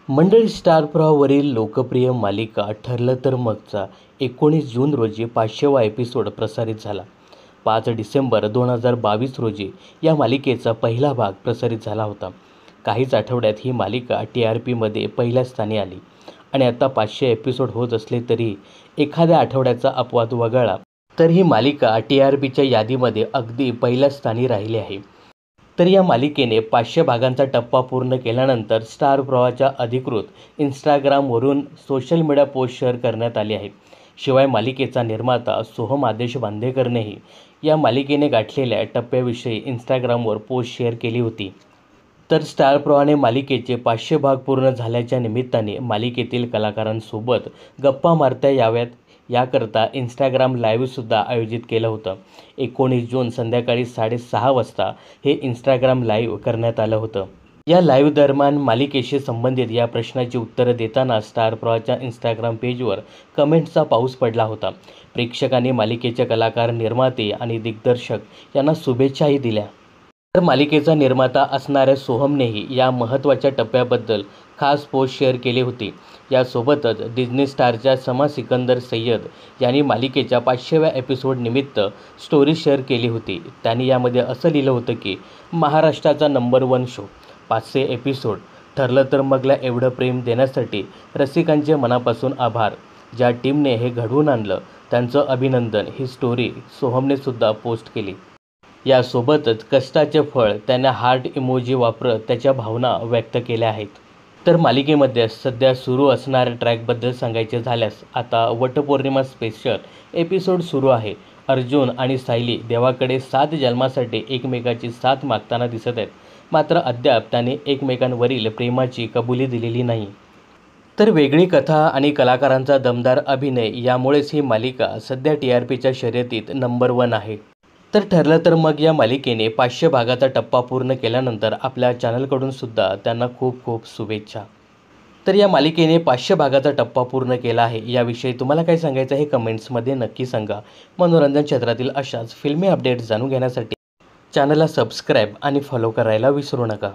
मंडळी, स्टार प्रवाहावरील लोकप्रिय मालिका ठरलं तर मगचा 19 जून रोजी 500वा एपिसोड प्रसारित झाला. 5 डिसेंबर 2022 रोजी या मालिकेचा पहिला भाग प्रसारित झाला होता. काहीच आठवड्यात ही मालिका TRPमध्ये पहिल्या स्थानी आली आणि आता 500 एपिसोड होत असले तरी एखाद्या आठवड्याचा अपवाद वगळला तर ही मालिका TRPच्या यादीमध्ये अगदी पहिल्या स्थानी राहिली आहे. तर या मालिकेने 500 भागांचा टप्पा पूर्ण केल्यानंतर स्टार प्रवाहाच्या अधिकृत इंस्टाग्रामवरून सोशल मीडिया पोस्ट शेअर करण्यात आली आहे. शिवाय मालिकेचा निर्माता सोहम आदेश बांदेकरनेही या मालिकेने गाठलेल्या टप्प्याविषयी इंस्टाग्रामवर पोस्ट शेअर केली होती. तर स्टार प्रवाहाने मालिकेचे 500 भाग पूर्ण झाल्याच्या निमित्ताने मालिकेतील कलाकारांसोबत गप्पा मारता याव्यात याकरता इंस्टाग्राम लाईव्हसुद्धा आयोजित केलं होतं. 19 जून संध्याकाळी 6:30 वाजता हे इंस्टाग्राम लाईव्ह करण्यात आलं होतं. या लाईव्ह दरम्यान मालिकेशी संबंधित या प्रश्नाची उत्तरं देताना स्टार प्रवाहाच्या इंस्टाग्राम पेजवर कमेंट्सचा पाऊस पडला होता. प्रेक्षकांनी मालिकेचे कलाकार, निर्माते आणि दिग्दर्शक यांना शुभेच्छाही दिल्या. तर मालिकेचा निर्माता असणाऱ्या सोहमनेही या महत्त्वाच्या टप्प्याबद्दल खास पोस्ट शेअर केली होती. यासोबतच डिझनी स्टारच्या समा सिकंदर सय्यद यांनी मालिकेच्या 500व्या एपिसोड निमित्त स्टोरी शेअर केली होती. त्यांनी यामध्ये असं लिहिलं होतं की महाराष्ट्राचा नंबर 1 शो, 500 एपिसोड, ठरलं तर मगला एवढं प्रेम देण्यासाठी रसिकांचे मनापासून आभार. ज्या टीमने हे घडवून आणलं त्यांचं अभिनंदन, ही स्टोरी सोहमने सुद्धा पोस्ट केली. यासोबतच कष्टाचे फळ त्याने हार्ट इमोजी वापरत त्याच्या भावना व्यक्त केल्या आहेत. तर मालिकेमध्ये सध्या सुरू असणाऱ्या ट्रॅकबद्दल सांगायचे झाल्यास आता वटपौर्णिमा स्पेशल एपिसोड सुरू आहे. अर्जुन आणि सायली देवाकडे 7 जन्मासाठी एकमेकाची साथ मागताना दिसत आहेत. मात्र अद्याप त्याने एकमेकांवरील प्रेमाची कबुली दिलेली नाही. तर वेगळी कथा आणि कलाकारांचा दमदार अभिनय यामुळेच ही मालिका सध्या TRPच्या शर्यतीत नंबर 1 आहे. तर ठरलं तर मग या मालिकेने 500 भागाचा टप्पा पूर्ण केल्यानंतर आपल्या चॅनलकडून सुद्धा त्यांना खूप खूप शुभेच्छा. तर या मालिकेने 500 भागाचा टप्पा पूर्ण केला आहे. याविषयी तुम्हाला काय सांगायचं हे कमेंट्समध्ये नक्की सांगा. मनोरंजन क्षेत्रातील अशाच फिल्मी अपडेट्स जाणून घेण्यासाठी चॅनलला सबस्क्राईब आणि फॉलो करायला विसरू नका.